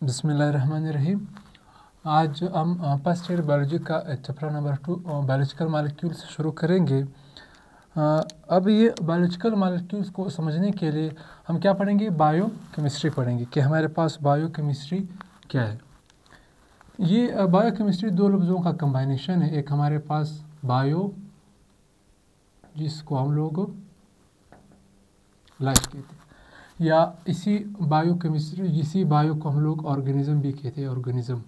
बिस्मिल्लाहिर्रहमानिर्रहीम। आज हम फर्स्ट ईयर बायोलॉजी का चैप्टर नंबर 2 बायोलॉजिकल मॉलिक्यूल्स शुरू करेंगे। अब ये बायोलॉजिकल मॉलिक्यूल्स को समझने के लिए हम क्या पढ़ेंगे, बायो केमिस्ट्री पढ़ेंगे कि हमारे पास बायो केमिस्ट्री क्या है। ये बायो केमिस्ट्री दो लफ्ज़ों का कंबाइनेशन है। एक हमारे पास बायो, जिसको हम लोग लाइफ कहते हैं, या इसी बायो केमिस्ट्री, इसी बायो को हम लोग ऑर्गेनिज्म भी कहते हैं, ऑर्गेनिज्म।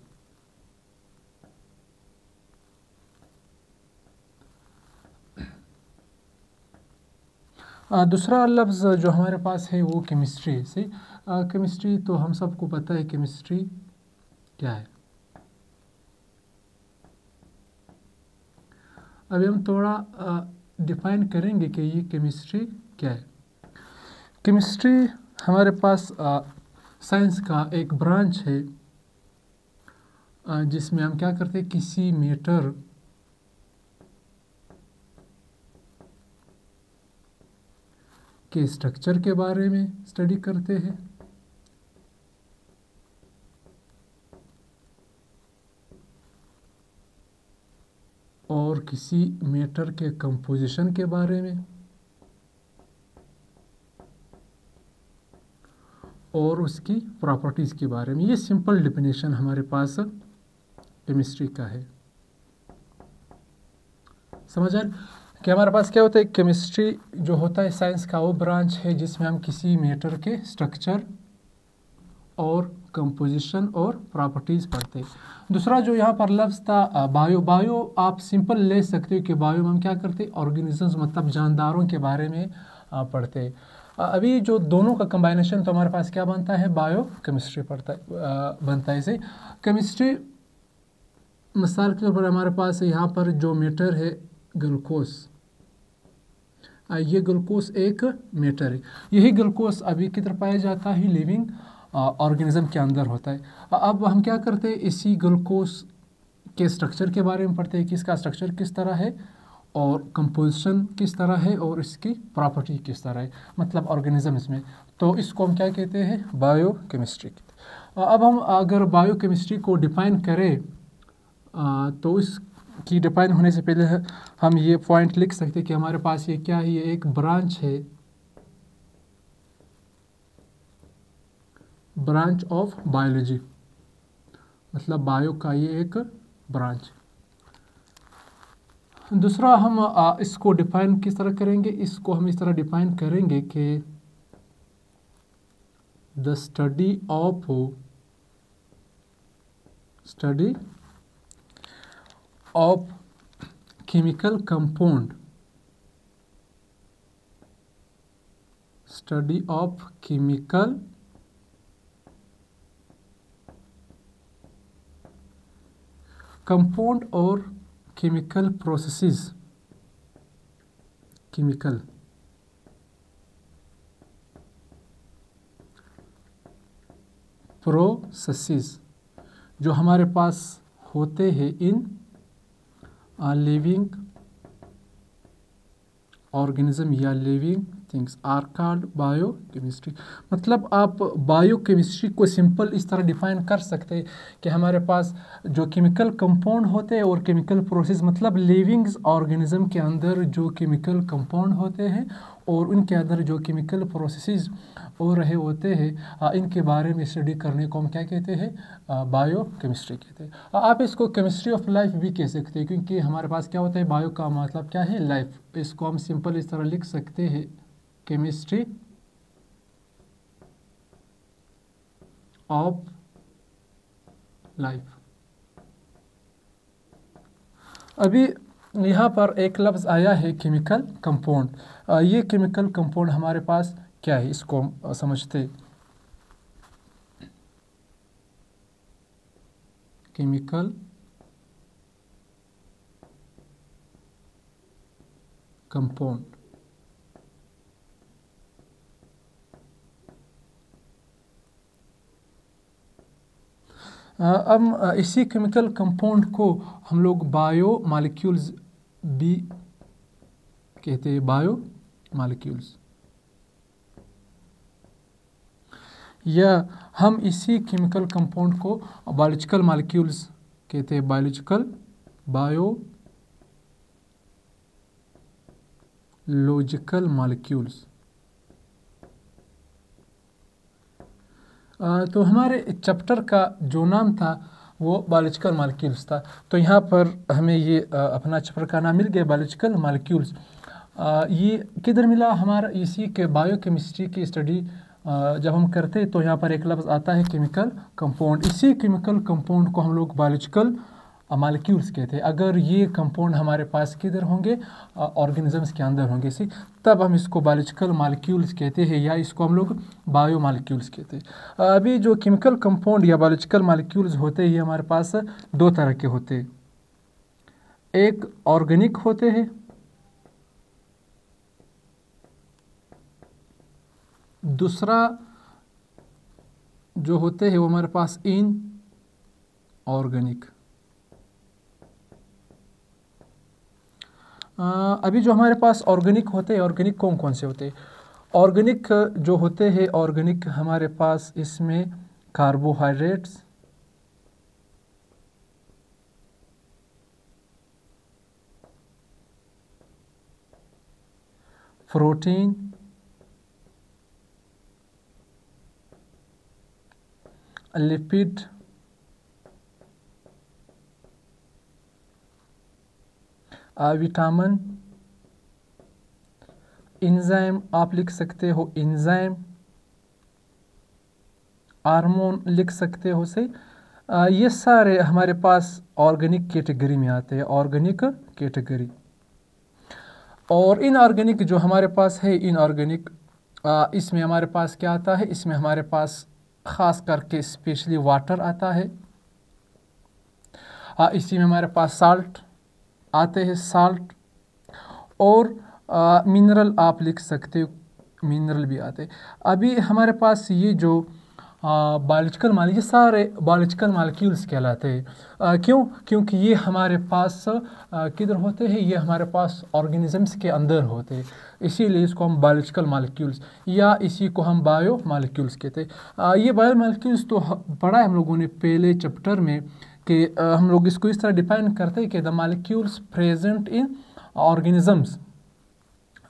दूसरा लफ्ज़ जो हमारे पास है वो केमिस्ट्री से। केमिस्ट्री तो हम सबको पता है केमिस्ट्री क्या है। अभी हम थोड़ा डिफाइन करेंगे कि ये केमिस्ट्री क्या है। केमिस्ट्री हमारे पास साइंस का एक ब्रांच है जिसमें हम क्या करते हैं, किसी मैटर के स्ट्रक्चर के बारे में स्टडी करते हैं और किसी मैटर के कंपोजिशन के बारे में और उसकी प्रॉपर्टीज़ के बारे में। ये सिंपल डेफिनेशन हमारे पास केमिस्ट्री का है। समझ आए कि हमारे पास क्या होता है। केमिस्ट्री जो होता है साइंस का वो ब्रांच है जिसमें हम किसी मैटर के स्ट्रक्चर और कंपोजिशन और प्रॉपर्टीज़ पढ़ते हैं। दूसरा जो यहाँ पर लफ्ज़ था बायो, बायो आप सिंपल ले सकते हो कि बायो में हम क्या करते हैं, ऑर्गेनिजम्स मतलब जानदारों के बारे में पढ़ते हैं। अभी जो दोनों का कंबाइनेशन तो हमारे पास क्या बनता है, बायो केमिस्ट्री बनता है। इसे केमिस्ट्री मिसाल के तौर पर हमारे पास यहाँ पर जो मैटर है ग्लूकोज, ये ग्लूकोज एक मैटर है। यही ग्लूकोज अभी किधर पाया जाता है, लिविंग ऑर्गेनिज्म के अंदर होता है। अब हम क्या करते हैं, इसी ग्लूकोज के स्ट्रक्चर के बारे में पढ़ते हैं कि इसका स्ट्रक्चर किस तरह है और कंपोजिशन किस तरह है और इसकी प्रॉपर्टी किस तरह है, मतलब ऑर्गेनिजम्स में। तो इसको हम क्या कहते हैं, बायो केमिस्ट्री कहते हैं। अब हम अगर बायो केमिस्ट्री को डिफाइन करें तो इसकी डिफाइन होने से पहले हम ये पॉइंट लिख सकते हैं कि हमारे पास ये क्या है, ये एक ब्रांच है, ब्रांच ऑफ बायोलॉजी, मतलब बायो का ये एक ब्रांच। दूसरा हम इसको डिफाइन किस तरह करेंगे, इसको हम इस तरह डिफाइन करेंगे कि the study of chemical compound, study of chemical compound और केमिकल प्रोसेसेस, केमिकल प्रोसेसेस जो हमारे पास होते हैं इन लिविंग ऑर्गेनिज्म या living things are called bio chemistry. मतलब आप बायो केमिस्ट्री को सिंपल इस तरह डिफाइन कर सकते हैं कि हमारे पास जो केमिकल कंपाउंड होते हैं और केमिकल प्रोसेस, मतलब लिविंग ऑर्गेनिज्म के अंदर जो केमिकल कंपाउंड होते हैं और उनके अंदर जो केमिकल प्रोसेसेस हो रहे होते हैं, इनके बारे में स्टडी करने को हम क्या कहते हैं, बायो केमिस्ट्री कहते हैं। आप इसको केमिस्ट्री ऑफ लाइफ भी कह सकते हैं क्योंकि हमारे पास क्या होता है, बायो का मतलब क्या है, लाइफ। इसको हम सिंपल इस तरह लिख सकते हैं, केमिस्ट्री ऑफ लाइफ। अभी यहाँ पर एक लफ्ज़ आया है केमिकल कंपाउंड। ये केमिकल कंपाउंड हमारे पास क्या है, इसको हम समझते हैं। केमिकल कंपाउंड अब इसी केमिकल कंपाउंड को हम लोग बायो मॉलिक्यूल्स भी कहते हैं, बायो मॉलिक्यूल्स। या हम इसी केमिकल कंपाउंड को बायोलॉजिकल मॉलिक्यूल्स कहते हैं, बायोलॉजिकल मॉलिक्यूल्स। तो हमारे चैप्टर का जो नाम था वो बायोलॉजिकल मॉलिक्यूल्स था। तो यहाँ पर हमें ये अपना चैप्टर का नाम मिल गया, बायोलॉजिकल मॉलिक्यूल्स। ये किधर मिला? हमारा इसी के बायोकेमिस्ट्री की स्टडी जब हम करते हैं तो यहाँ पर एक लफ्ज़ आता है केमिकल कंपाउंड। इसी केमिकल कंपाउंड को हम लोग बायोलॉजिकल मॉलिक्यूल्स कहते हैं। अगर ये कंपाउंड हमारे पास किधर होंगे? ऑर्गेनिजम्स के अंदर होंगे, सी तब हम इसको बायोलॉजिकल मॉलिक्यूल्स कहते हैं, या इसको हम लोग बायो मॉलिक्यूल्स कहते हैं। अभी जो केमिकल कंपाउंड या बायोलॉजिकल मॉलिक्यूल्स होते हैं ये हमारे पास दो तरह के होते हैं। एक ऑर्गेनिक होते हैं, दूसरा जो होते हैं वो हमारे पास इनऑर्गेनिक। अभी जो हमारे पास ऑर्गेनिक होते हैं, ऑर्गेनिक कौन कौन से होते हैं? ऑर्गेनिक जो होते हैं, ऑर्गेनिक हमारे पास इसमें carbohydrates, protein, lipid, vitamin, enzyme, आप लिख सकते हो एंजाइम, हार्मोन लिख सकते हो से। ये सारे हमारे पास ऑर्गेनिक कैटेगरी में आते हैं, ऑर्गेनिक कैटेगरी। और इनऑर्गेनिक जो हमारे पास है, इनऑर्गेनिक इसमें हमारे पास क्या आता है? इसमें हमारे पास ख़ास करके स्पेशली वाटर आता है। इसी में हमारे पास साल्ट आते हैं, साल्ट, और मिनरल आप लिख सकते हो, मिनरल भी आते हैं। अभी हमारे पास ये जो बायोलॉजिकल मॉलिक्यूल, सारे बायोलॉजिकल मॉलिक्यूल्स कहलाते हैं। क्यों? क्योंकि ये हमारे पास किधर होते हैं? ये हमारे पास ऑर्गेनिजम्स के अंदर होते हैं, इसीलिए इसको हम बायोलॉजिकल मॉलिक्यूल्स या इसी को हम बायो मॉलिक्यूल्स कहते हैं। ये बायो मॉलिक्यूल्स तो पढ़ा है हम लोगों ने पहले चैप्टर में कि हम लोग इसको इस तरह डिफाइन करते हैं कि the molecules present in organisms,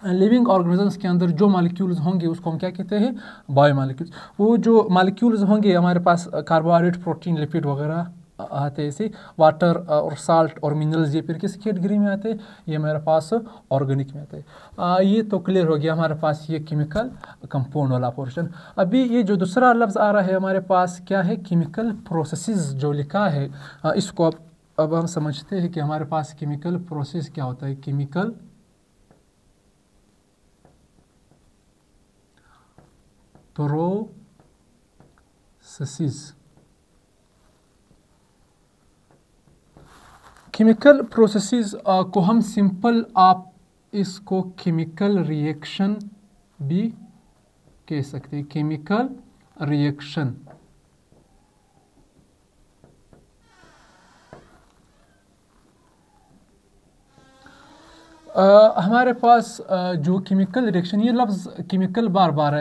living organisms के अंदर जो मॉलिक्यूल्स होंगे उसको हम क्या कहते हैं? Bio molecules. वो जो मॉलिक्यूल्स होंगे हमारे पास कार्बोहाइड्रेट, प्रोटीन, लिपिड वगैरह आते हैं, ऐसे वाटर और साल्ट और मिनरल्स, ये फिर किस कैटेगरी में आते हैं? ये हमारे पास ऑर्गेनिक में आते हैं। ये तो क्लियर हो गया हमारे पास ये केमिकल कंपाउंड वाला पोर्शन। अभी ये जो दूसरा लफ्ज़ आ रहा है हमारे पास क्या है? केमिकल प्रोसेसेस जो लिखा है, इसको अब हम समझते हैं कि हमारे पास केमिकल प्रोसेस क्या होता है। केमिकल प्रोसेसेस, केमिकल प्रोसेसेस को हम सिंपल आप इसको केमिकल रिएक्शन भी कह सकते हैं। केमिकल रिएक्शन हमारे पास जो केमिकल रिएक्शन, ये लफ्ज़ केमिकल बार बार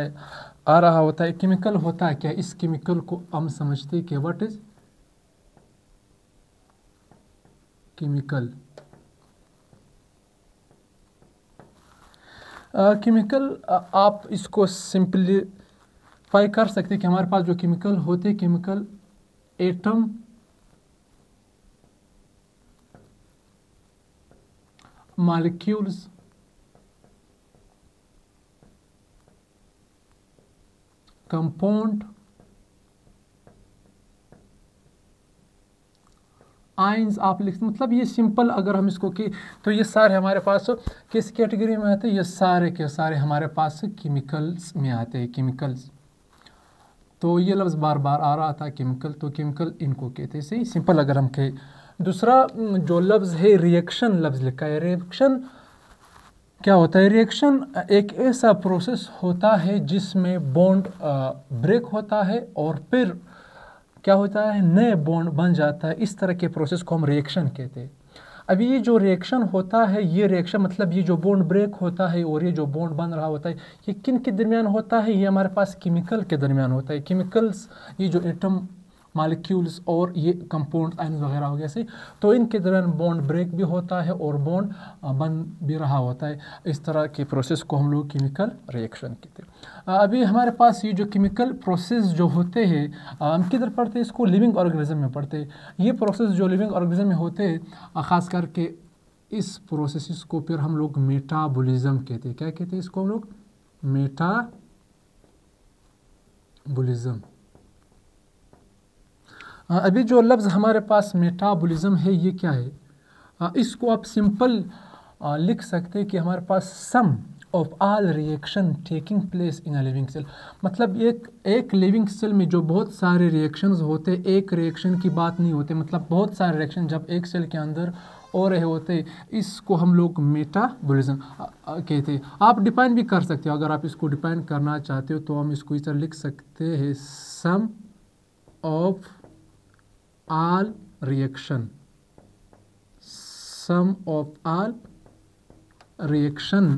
आ रहा होता है। केमिकल होता है क्या? इस केमिकल को हम समझते हैं कि व्हाट इज केमिकल। केमिकल आप इसको सिंपलीफाई कर सकते हैं कि हमारे पास जो केमिकल होते हैं, chemical atom, molecules, compound, ions आप लिखते, मतलब ये सिंपल अगर हम इसको की तो ये सारे हमारे पास किस कैटेगरी में आते हैं? ये सारे के सारे हमारे पास केमिकल्स में आते हैं, केमिकल्स। तो ये लफ्ज़ बार बार आ रहा था केमिकल, तो केमिकल इनको कहते हैं, सही सिंपल अगर हम कहें। दूसरा जो लफ्ज़ है रिएक्शन, लफ्ज़ लिखा है। रिएक्शन क्या होता है? रिएक्शन एक ऐसा प्रोसेस होता है जिसमें बॉन्ड ब्रेक होता है और फिर क्या होता है? नए बॉन्ड बन जाता है। इस तरह के प्रोसेस को हम रिएक्शन कहते हैं। अभी ये जो रिएक्शन होता है, ये रिएक्शन मतलब ये जो बॉन्ड ब्रेक होता है और ये जो बॉन्ड बन रहा होता है, ये किन के दरमियान होता है? ये हमारे पास केमिकल के दरमियान होता है। केमिकल्स, ये जो एटम मॉलिक्यूल्स और ये कंपाउंड आयन वगैरह हो गया से, तो इनके दरमियान बॉन्ड ब्रेक भी होता है और बॉन्ड बन भी रहा होता है। इस तरह के प्रोसेस को हम लोग केमिकल रिएक्शन कहते हैं। अभी हमारे पास ये जो केमिकल प्रोसेस जो होते हैं, हम किधर पढ़ते हैं इसको? लिविंग ऑर्गेनिज्म में पढ़ते हैं। ये प्रोसेस जो लिविंग ऑर्गेनिज्म में होते हैं, ख़ास करके इस प्रोसेस को फिर हम लोग मेटाबॉलिज्म कहते हैं। क्या कहते हैं इसको हम लोग? मेटाबॉलिज्म। अभी जो लफ्ज़ हमारे पास मेटाबॉलिज्म है, ये क्या है? इसको आप सिंपल लिख सकते हैं कि हमारे पास sum of all reaction taking place in a living cell. मतलब एक लिविंग सेल में जो बहुत सारे रिएक्शंस होते, एक रिएक्शन की बात नहीं होते, मतलब बहुत सारे रिएक्शन जब एक सेल के अंदर हो रहे होते, इसको हम लोग मेटाबॉलिज्म कहते हैं। आप डिफाइन भी कर सकते हो, अगर आप इसको डिफाइन करना चाहते हो तो हम इसको इस तरह लिख सकते हैं, सम of all reaction, sum of all reaction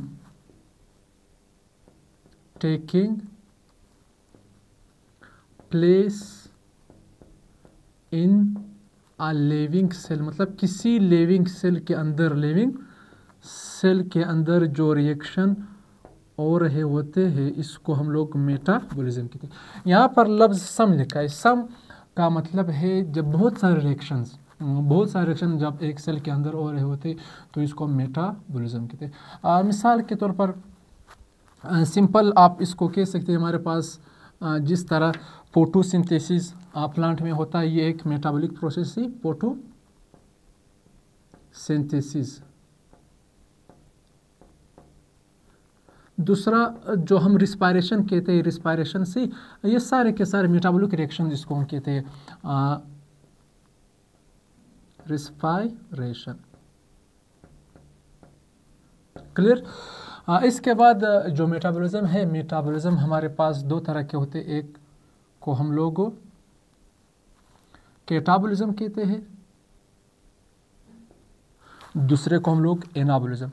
taking place in a living cell। मतलब किसी लिविंग सेल के अंदर, लिविंग सेल के अंदर जो रिएक्शन हो रहे होते हैं, इसको हम लोग मेटाबॉलिज्म कहते हैं। यहाँ पर लफ्ज़ सम लिखा है। सम का मतलब है जब बहुत सारे रिएक्शन जब एक सेल के अंदर हो रहे होते, तो इसको मेटाबॉलिज्म कहते हैं। मिसाल के तौर पर सिंपल आप इसको कह सकते हैं, हमारे पास जिस तरह फोटोसिंथेसिस प्लांट में होता है, ये एक मेटाबॉलिक प्रोसेस है, फोटोसिंथेसिस। दूसरा जो हम रिस्पायरेशन कहते हैं, रिस्पायरेशन से ये सारे के सारे मेटाबॉलिक रिएक्शन जिसको हम कहते हैं रिस्पायरेशन। क्लियर? इसके बाद जो मेटाबॉलिज्म है, मेटाबॉलिज्म हमारे पास दो तरह के होते हैं। एक को हम लोग कैटाबॉलिज्म कहते हैं, दूसरे को हम लोग एनाबॉलिज्म।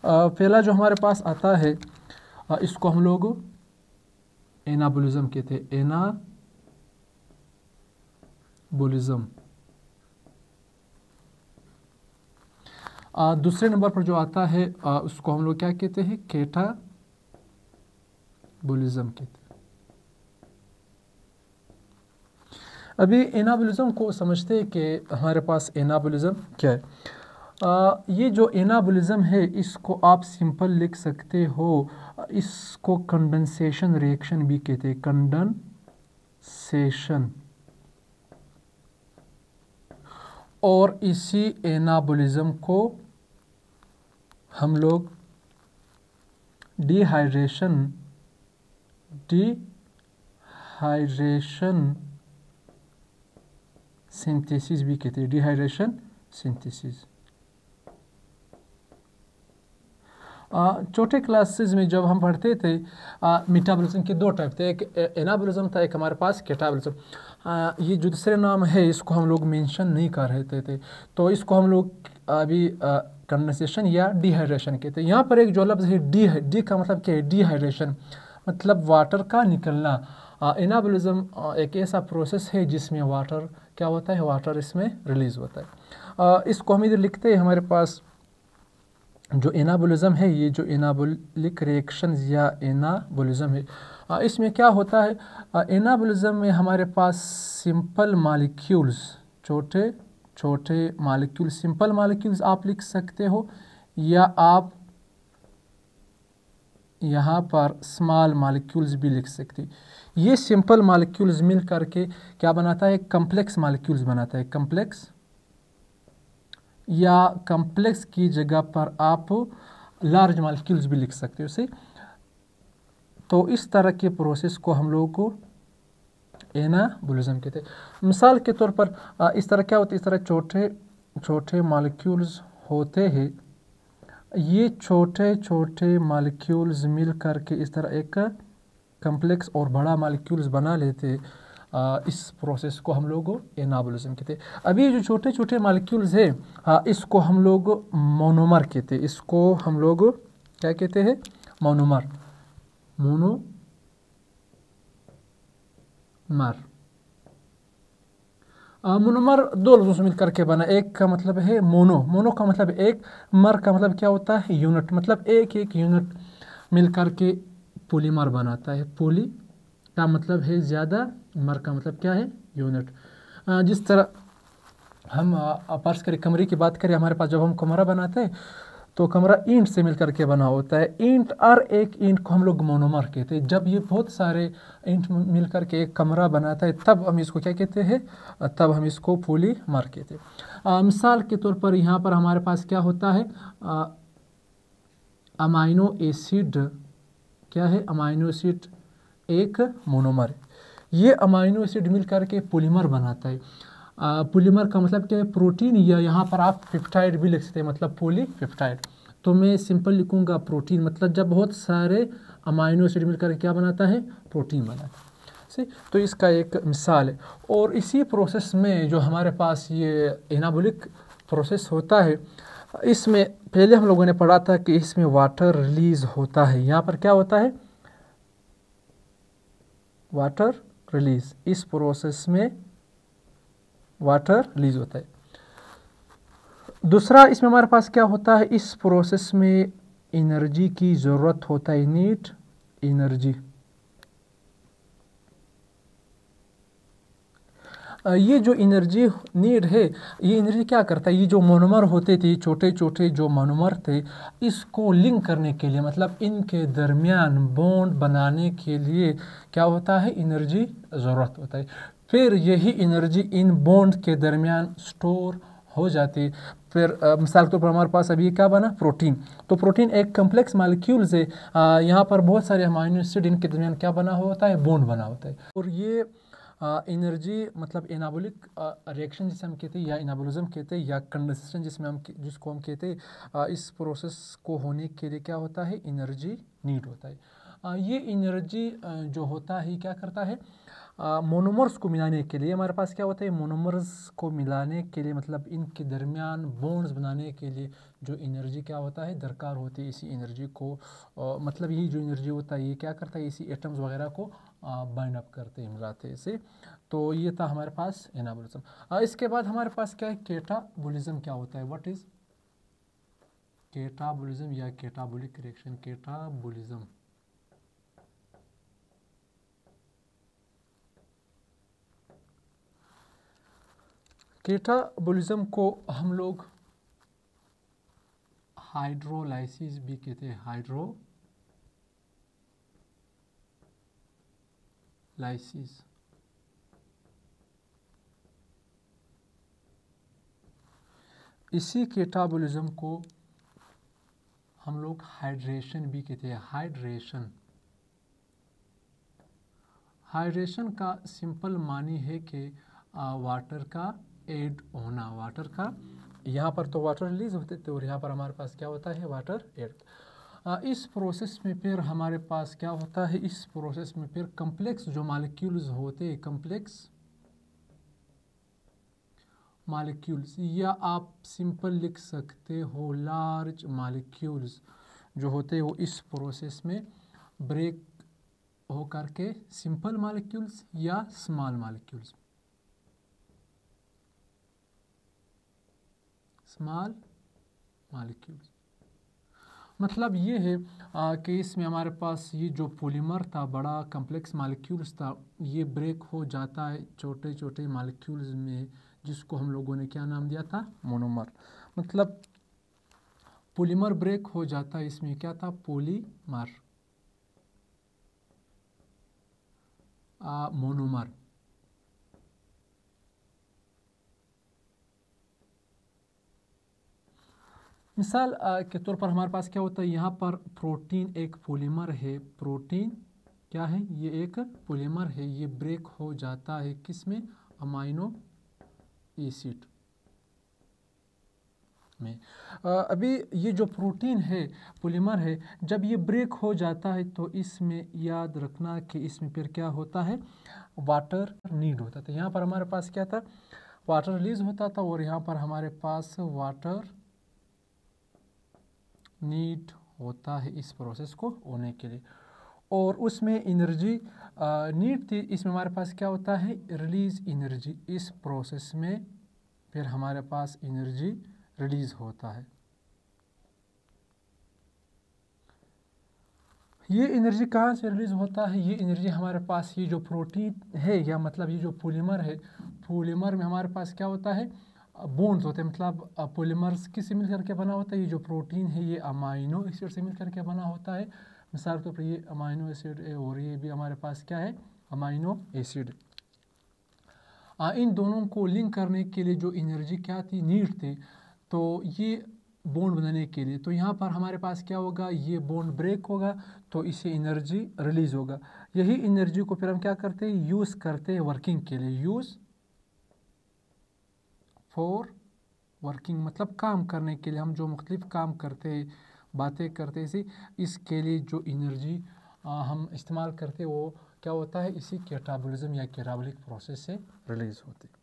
पहला जो हमारे पास आता है, इसको हम लोग एनाबॉलिज्म कहते हैं, एनाबॉलिज्म। दूसरे नंबर पर जो आता है, उसको हम लोग क्या कहते हैं? कैटाबॉलिज्म कहते हैं। अभी एनाबॉलिज्म को समझते हैं कि हमारे पास एनाबॉलिज्म क्या है। ये जो एनाबॉलिज्म है, इसको आप सिंपल लिख सकते हो, इसको कंडेंसेशन रिएक्शन भी कहते हैं, कंडेंसेशन। और इसी एनाबॉलिज्म को हम लोग डिहाइड्रेशन सिंथेसिस भी कहते हैं, डिहाइड्रेशन सिंथेसिस। छोटे क्लासेस में जब हम पढ़ते थे, मेटाबॉलिज्म के दो टाइप थे, एक एनाबॉलिज्म था, एक हमारे पास कैटाबॉलिज्म। ये जो दूसरे नाम है, इसको हम लोग मेंशन नहीं कर रहे थे, तो इसको हम लोग अभी कंडेंसेशन या डिहाइड्रेशन कहते हैं। यहाँ पर एक जो लफ्ज़ है डी का मतलब क्या है? डिहाइड्रेशन मतलब वाटर का निकलना। एनाबॉलिज्म एक ऐसा प्रोसेस है जिसमें वाटर क्या होता है? वाटर इसमें रिलीज होता है। इसको हम इधर लिखते हैं, हमारे पास जो एनाबॉलिज्म है, ये जो एनाबॉलिक रिएक्शन या एनाबॉलिज्म है, इसमें क्या होता है? एनाबॉलिज्म में हमारे पास सिंपल मॉलिक्यूल्स, छोटे छोटे मॉलिक्यूल, सिंपल मॉलिक्यूल्स आप लिख सकते हो, या आप यहाँ पर स्मॉल मॉलिक्यूल्स भी लिख सकते हैं। ये सिंपल मॉलिक्यूल्स मिल करके क्या बनाता है? कम्प्लेक्स मॉलिक्यूल्स बनाता है, कम्प्लेक्स, या कम्प्लेक्स की जगह पर आप लार्ज मॉलिक्यूल्स भी लिख सकते हो इसे। तो इस तरह के प्रोसेस को हम लोगों को एनाबॉलिज्म कहते हैं। मिसाल के तौर पर इस तरह क्या होता है? इस तरह छोटे छोटे मॉलिक्यूल्स होते हैं, ये छोटे छोटे मॉलिक्यूल्स मिल करके इस तरह एक कम्प्लेक्स और बड़ा मॉलिक्यूल्स बना लेते हैं। इस प्रोसेस को हम लोग एनाबोलिज्म कहते हैं। अभी जो छोटे छोटे मॉलिक्यूल्स है इसको हम लोग मोनोमर कहते हैं। इसको हम लोग क्या कहते हैं? मोनोमर। मोनोमर दो लफ्ज़ों से मिलकर के बना। एक का मतलब है मोनो का मतलब एक, मर का मतलब क्या होता है? यूनिट। मतलब एक एक यूनिट मिलकर के पॉलीमर बनाता है। पॉली का मतलब है ज़्यादा, मर का मतलब क्या है? यूनिट। जिस तरह हम पर्स करें, कमरे की बात करें, हमारे पास जब हम कमरा बनाते हैं तो कमरा ईंट से मिलकर के बना होता है। ईंट और एक ईंट को हम लोग मोनोमर कहते हैं। जब ये बहुत सारे ईंट मिलकर के एक कमरा बनाता है तब हम इसको क्या कहते हैं? तब हम इसको पॉलीमर कहते हैं। मिसाल के तौर पर यहाँ पर हमारे पास क्या होता है? Amino acid. क्या है? अमाइनो एसिड एक मोनोमर है। ये अमाइनो एसिड मिलकर के पॉलीमर बनाता है। पॉलीमर का मतलब क्या है? प्रोटीन, या यहाँ पर आप पेप्टाइड भी लिख सकते हैं, मतलब पॉलीपेप्टाइड। तो मैं सिंपल लिखूंगा प्रोटीन। मतलब जब बहुत सारे अमाइनो एसिड मिलकर क्या बनाता है? प्रोटीन बनाता है। तो इसका एक मिसाल है। और इसी प्रोसेस में जो हमारे पास ये एनाबॉलिक प्रोसेस होता है, इसमें पहले हम लोगों ने पढ़ा था कि इसमें वाटर रिलीज होता है। यहाँ पर क्या होता है? Water release. इस प्रोसेस में वाटर रिलीज होता है। दूसरा इसमें हमारे पास क्या होता है? इस प्रोसेस में एनर्जी की ज़रूरत होता है। Need energy. ये जो एनर्जी नीड है, ये एनर्जी क्या करता है? ये जो मोनोमर होते थे, छोटे छोटे जो मोनोमर थे, इसको लिंक करने के लिए, मतलब इनके दरमियान बॉन्ड बनाने के लिए क्या होता है? एनर्जी ज़रूरत होता है। फिर यही एनर्जी इन बॉन्ड के दरमियान स्टोर हो जाती है। फिर मिसाल के तौर पर हमारे पास अभी क्या बना? प्रोटीन। तो प्रोटीन एक कम्प्लेक्स मालिक्यूल्स है। यहाँ पर बहुत सारे अमाइनो एसिड, इनके दरमियान क्या बना होता है? बॉन्ड बना होता है। और ये एनर्जी, मतलब एनाबॉलिक रिएक्शन जिसे हम कहते हैं, या एनाबोलिज्म कहते हैं, या कंडेंसेशन जिसको हम कहते हैं, इस प्रोसेस को होने के लिए क्या होता है? एनर्जी नीड होता है। ये एनर्जी जो होता है क्या करता है? मोनोमर्स को मिलाने के लिए हमारे पास क्या होता है? मोनोमर्स को मिलाने के लिए, मतलब इनके दरमियान बॉन्ड्स बनाने के लिए जो एनर्जी क्या होता है? दरकार होती है। इसी एनर्जी को मतलब यही जो एनर्जी होता है ये क्या करता है? इसी एटम्स वगैरह को बाइंड अप करते हैं, मिलाते हैं इसे। तो ये था हमारे पास एनाबोलिज्म। इसके बाद हमारे पास क्या है? कैटाबोलिज्म क्या होता है? व्हाट इज कैटाबोलिज्म या कैटाबोलिक रिएक्शन? कैटाबोलिज्म कैटाबोलिज्म को हम लोग हाइड्रोलाइसिस भी कहते हैं। हाइड्रोलाइसिस। इसी कैटाबोलिज्म को हम लोग हाइड्रेशन भी कहते हैं। हाइड्रेशन का सिंपल मानी है कि वाटर का ऐड होना। वाटर का, यहाँ पर तो वाटर रिलीज होते थे और यहाँ पर हमारे पास क्या होता है? Water add. इस प्रोसेस में फिर हमारे पास क्या होता है? इस प्रोसेस में फिर कम्प्लेक्स जो मॉलिक्यूल्स होते हैं, कम्प्लेक्स मॉलिक्यूल्स, या आप सिंपल लिख सकते हो लार्ज मॉलिक्यूल्स जो होते हैं, वो इस प्रोसेस में ब्रेक हो करके सिंपल मॉलिक्यूल्स या स्मॉल मॉलिक्यूल्स, मतलब ये है कि इसमें हमारे पास ये जो पॉलीमर था, बड़ा कम्प्लेक्स मॉलिक्यूल्स था, ये ब्रेक हो जाता है छोटे छोटे मॉलिक्यूल्स में, जिसको हम लोगों ने क्या नाम दिया था? मोनोमर। मतलब पॉलीमर ब्रेक हो जाता है, इसमें क्या था? Polymer, monomer. मिसाल के तौर पर हमारे पास क्या होता है? यहाँ पर प्रोटीन एक पॉलीमर है। प्रोटीन क्या है? ये एक पॉलीमर है। ये ब्रेक हो जाता है किस में? Amino acid. में। अभी ये जो प्रोटीन है, पॉलीमर है, जब ये ब्रेक हो जाता है तो इसमें याद रखना कि इसमें फिर क्या होता है, वाटर नीड होता था। यहाँ पर हमारे पास क्या था, वाटर रिलीज होता था, और यहाँ पर हमारे पास वाटर नीड होता है इस प्रोसेस को होने के लिए। और उसमें एनर्जी नीड थी, इसमें हमारे पास क्या होता है, रिलीज एनर्जी। इस प्रोसेस में फिर हमारे पास एनर्जी रिलीज होता है। ये एनर्जी कहाँ से रिलीज होता है, ये एनर्जी हमारे पास ये जो प्रोटीन है, या मतलब ये जो पॉलीमर है, पॉलीमर में हमारे पास क्या होता है, बॉन्ड्स होते हैं। मतलब पॉलीमर्स किससे मिल करके बना होता है, ये जो प्रोटीन है ये अमाइनो एसिड से मिल करके बना होता है। मिसाल के तौर पर ये अमाइनो एसिड है, और ये भी हमारे पास क्या है, अमाइनो एसिड। इन दोनों को लिंक करने के लिए जो एनर्जी क्या थी, नीड थी, तो ये बॉन्ड बनाने के लिए, तो यहाँ पर हमारे पास क्या होगा, ये बॉन्ड ब्रेक होगा तो इससे एनर्जी रिलीज होगा। यही एनर्जी को फिर हम क्या करते हैं, यूज़ करते हैं वर्किंग के लिए। यूज़ फॉर वर्किंग मतलब काम करने के लिए, हम जो मुख्तलिफ काम करते हैं, बातें करते हैं, इसके लिए जो एनर्जी हम इस्तेमाल करते हैं वो क्या होता है, इसी कैटाबॉलिज्म या कैटाबॉलिक प्रोसेस से रिलीज होती है।